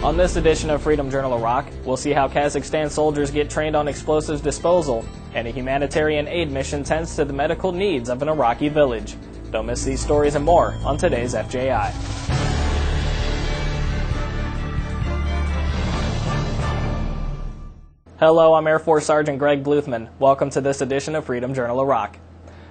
On this edition of Freedom Journal Iraq, we'll see how Kazakhstan soldiers get trained on explosives disposal, and a humanitarian aid mission tends to the medical needs of an Iraqi village. Don't miss these stories and more on today's FJI. Hello, I'm Air Force Sergeant Greg Bluthman. Welcome to this edition of Freedom Journal Iraq.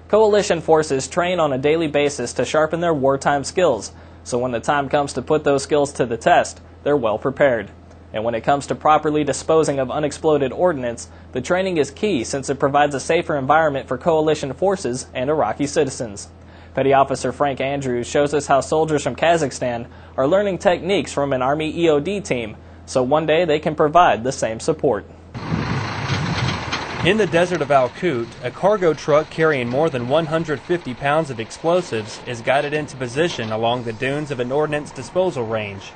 Coalition forces train on a daily basis to sharpen their wartime skills, so when the time comes to put those skills to the test, they're well prepared. And when it comes to properly disposing of unexploded ordnance, the training is key since it provides a safer environment for coalition forces and Iraqi citizens. Petty Officer Frank Andrews shows us how soldiers from Kazakhstan are learning techniques from an Army EOD team, so one day they can provide the same support. In the desert of Al-Qut, a cargo truck carrying more than 150 pounds of explosives is guided into position along the dunes of an ordnance disposal range.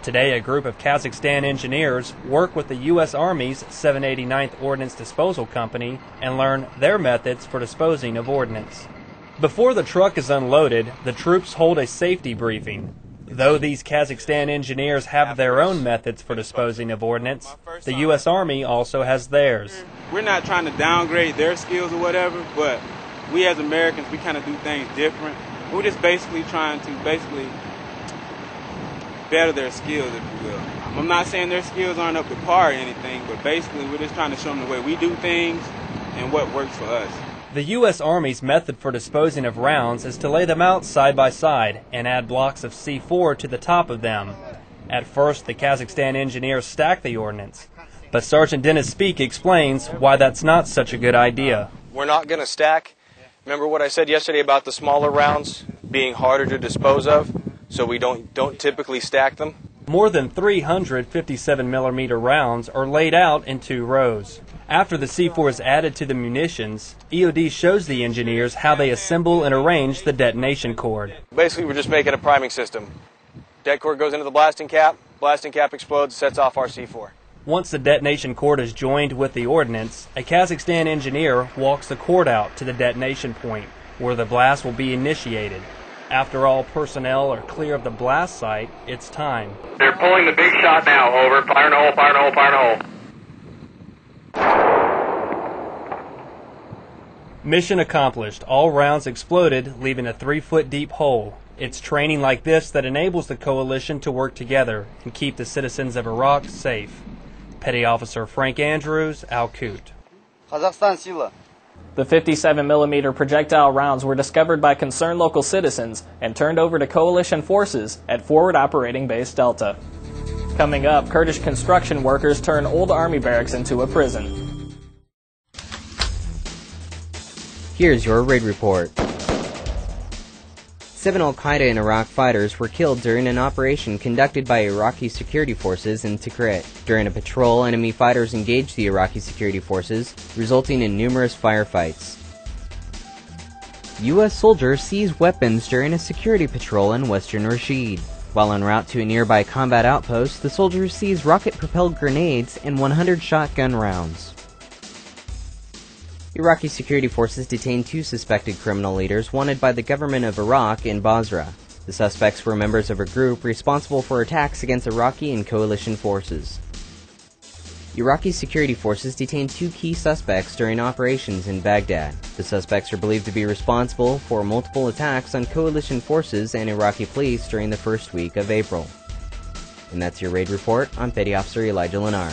Today, a group of Kazakhstan engineers work with the U.S. Army's 789th Ordnance Disposal Company and learn their methods for disposing of ordnance. Before the truck is unloaded, the troops hold a safety briefing. Though these Kazakhstan engineers have their own methods for disposing of ordnance, the U.S. Army also has theirs. We're not trying to downgrade their skills or whatever, but we as Americans, we kind of do things different. We're just basically trying to better their skills, if you will. I'm not saying their skills aren't up to par or anything, but basically we're just trying to show them the way we do things and what works for us. The U.S. Army's method for disposing of rounds is to lay them out side by side and add blocks of C4 to the top of them. At first, the Kazakhstan engineers stack the ordnance, but Sergeant Dennis Speak explains why that's not such a good idea. We're not going to stack. Remember what I said yesterday about the smaller rounds being harder to dispose of, so we don't typically stack them? More than 300 57-millimeter rounds are laid out in 2 rows. After the C4 is added to the munitions, EOD shows the engineers how they assemble and arrange the detonation cord. Basically, we're just making a priming system. Det cord goes into the blasting cap explodes, sets off our C4. Once the detonation cord is joined with the ordnance, a Kazakhstan engineer walks the cord out to the detonation point, where the blast will be initiated. After all personnel are clear of the blast site, it's time. They're pulling the big shot now. Over. Fire in the hole, fire in the hole, fire in the hole. Mission accomplished. All rounds exploded, leaving a 3-foot deep hole. It's training like this that enables the coalition to work together and keep the citizens of Iraq safe. Petty Officer Frank Andrews, Al-Qut. The 57-millimeter projectile rounds were discovered by concerned local citizens and turned over to coalition forces at Forward Operating Base Delta. Coming up, Kurdish construction workers turn old army barracks into a prison. Here's your raid report. 7 al-Qaeda in Iraq fighters were killed during an operation conducted by Iraqi security forces in Tikrit. During a patrol, enemy fighters engaged the Iraqi security forces, resulting in numerous firefights. U.S. soldiers seized weapons during a security patrol in western Rashid. While en route to a nearby combat outpost, the soldiers seized rocket-propelled grenades and 100 shotgun rounds. Iraqi security forces detained 2 suspected criminal leaders wanted by the government of Iraq in Basra. The suspects were members of a group responsible for attacks against Iraqi and coalition forces. Iraqi security forces detained 2 key suspects during operations in Baghdad. The suspects are believed to be responsible for multiple attacks on coalition forces and Iraqi police during the first week of April. And that's your raid report. I'm Petty Officer Elijah Lenar.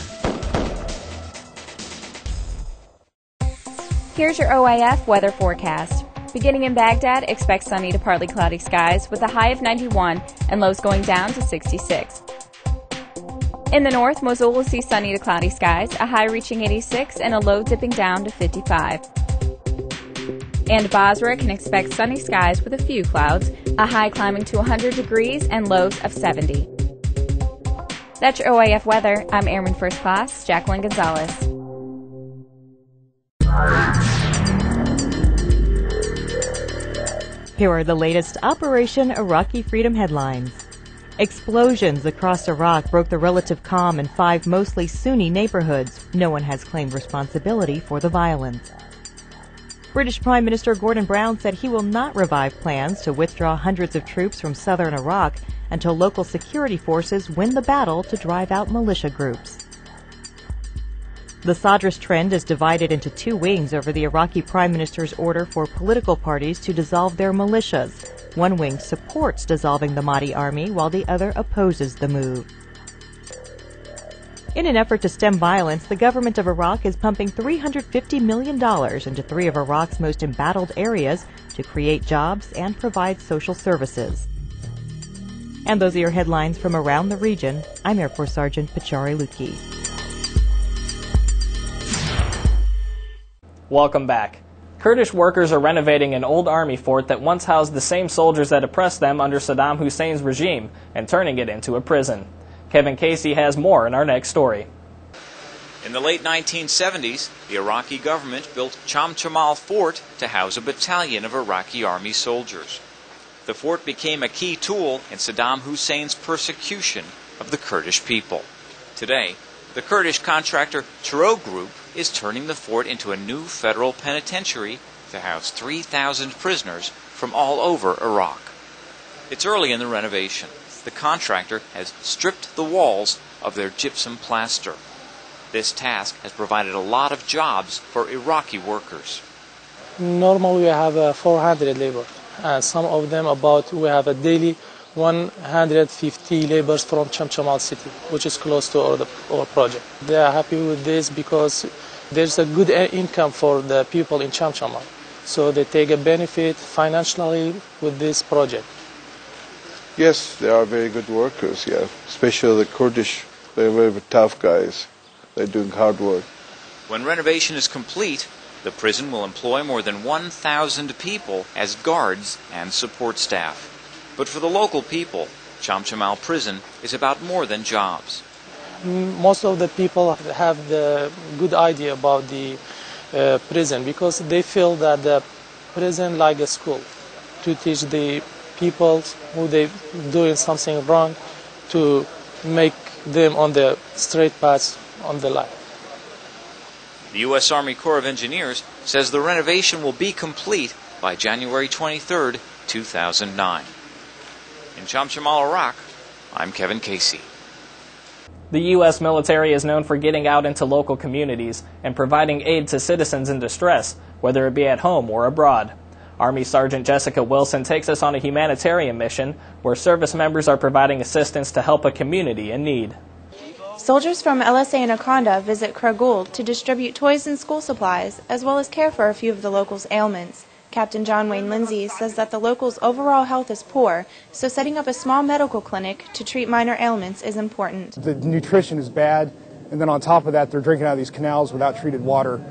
Here's your OIF weather forecast. Beginning in Baghdad, expect sunny to partly cloudy skies with a high of 91 and lows going down to 66. In the north, Mosul will see sunny to cloudy skies, a high reaching 86 and a low dipping down to 55. And Basra can expect sunny skies with a few clouds, a high climbing to 100 degrees and lows of 70. That's your OIF weather. I'm Airman First Class Jacqueline Gonzalez. Here are the latest Operation Iraqi Freedom headlines. Explosions across Iraq broke the relative calm in 5 mostly Sunni neighborhoods. No one has claimed responsibility for the violence. British Prime Minister Gordon Brown said he will not revive plans to withdraw hundreds of troops from southern Iraq until local security forces win the battle to drive out militia groups. The Sadr's trend is divided into two wings over the Iraqi Prime Minister's order for political parties to dissolve their militias. One wing supports dissolving the Mahdi army, while the other opposes the move. In an effort to stem violence, the government of Iraq is pumping $350 million into three of Iraq's most embattled areas to create jobs and provide social services. And those are your headlines from around the region. I'm Air Force Sergeant Pachari Lutki. Welcome back. Kurdish workers are renovating an old army fort that once housed the same soldiers that oppressed them under Saddam Hussein's regime and turning it into a prison. Kevin Casey has more in our next story. In the late 1970s, the Iraqi government built Chamchamal Fort to house a battalion of Iraqi army soldiers. The fort became a key tool in Saddam Hussein's persecution of the Kurdish people. Today, the Kurdish contractor Doura Group is turning the fort into a new federal penitentiary to house 3,000 prisoners from all over Iraq. It's early in the renovation. The contractor has stripped the walls of their gypsum plaster. This task has provided a lot of jobs for Iraqi workers. Normally we have 400 labor, and some of them we have a daily 150 laborers from Chamchamal city, which is close to our project. They are happy with this because there's a good income for the people in Chamchamal. So they take a benefit financially with this project. Yes, they are very good workers, yeah. Especially the Kurdish, they're very tough guys. They're doing hard work. When renovation is complete, the prison will employ more than 1,000 people as guards and support staff. But for the local people, Chamchamal Prison is about more than jobs. Most of the people have the good idea about the prison because they feel that the prison like a school to teach the people who they doing something wrong to make them on the straight path on the life. The U.S. Army Corps of Engineers says the renovation will be complete by January 23, 2009. In Chamchamal, Iraq, I'm Kevin Casey. The U.S. military is known for getting out into local communities and providing aid to citizens in distress, whether it be at home or abroad. Army Sergeant Jessica Wilson takes us on a humanitarian mission where service members are providing assistance to help a community in need. Soldiers from LSA Anaconda visit Kragul to distribute toys and school supplies, as well as care for a few of the locals' ailments. Captain John Wayne Lindsay says that the locals' overall health is poor, so setting up a small medical clinic to treat minor ailments is important. The nutrition is bad, and then on top of that, they're drinking out of these canals without treated water.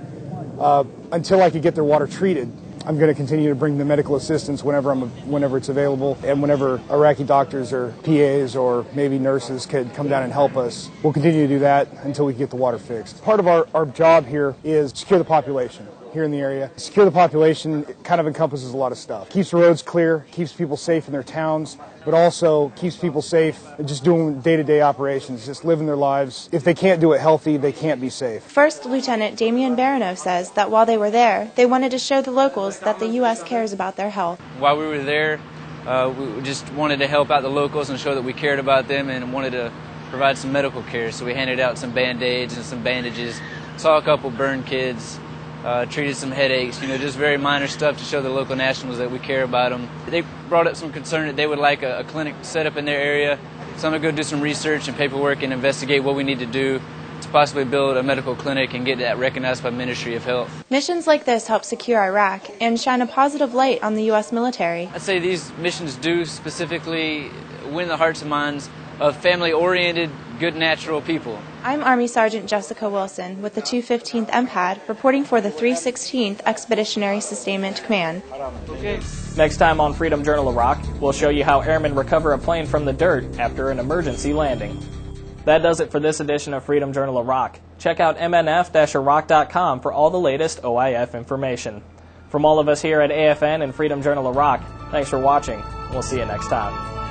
Until I could get their water treated, I'm going to continue to bring the medical assistance whenever it's available, and whenever Iraqi doctors or PAs or maybe nurses could come down and help us. We'll continue to do that until we get the water fixed. Part of our job here is secure the population here in the area. Secure the population kind of encompasses a lot of stuff. Keeps the roads clear, keeps people safe in their towns, but also keeps people safe just doing day-to-day operations, just living their lives. If they can't do it healthy, they can't be safe. First Lieutenant Damian Barano says that while they were there, they wanted to show the locals that the U.S. cares about their health. While we were there, we just wanted to help out the locals and show that we cared about them and wanted to provide some medical care. So we handed out some Band-Aids and some bandages, saw a couple burned kids, treated some headaches, just very minor stuff to show the local nationals that we care about them. They brought up some concern that they would like a clinic set up in their area. So I'm going to go do some research and paperwork and investigate what we need to do to possibly build a medical clinic and get that recognized by Ministry of Health. Missions like this help secure Iraq and shine a positive light on the U.S. military. I'd say these missions do specifically win the hearts and minds of family-oriented, good, natural people. I'm Army Sergeant Jessica Wilson with the 215th MPAD, reporting for the 316th Expeditionary Sustainment Command. Next time on Freedom Journal Iraq, we'll show you how airmen recover a plane from the dirt after an emergency landing. That does it for this edition of Freedom Journal Iraq. Check out mnf-iraq.com for all the latest OIF information. From all of us here at AFN and Freedom Journal Iraq, thanks for watching. We'll see you next time.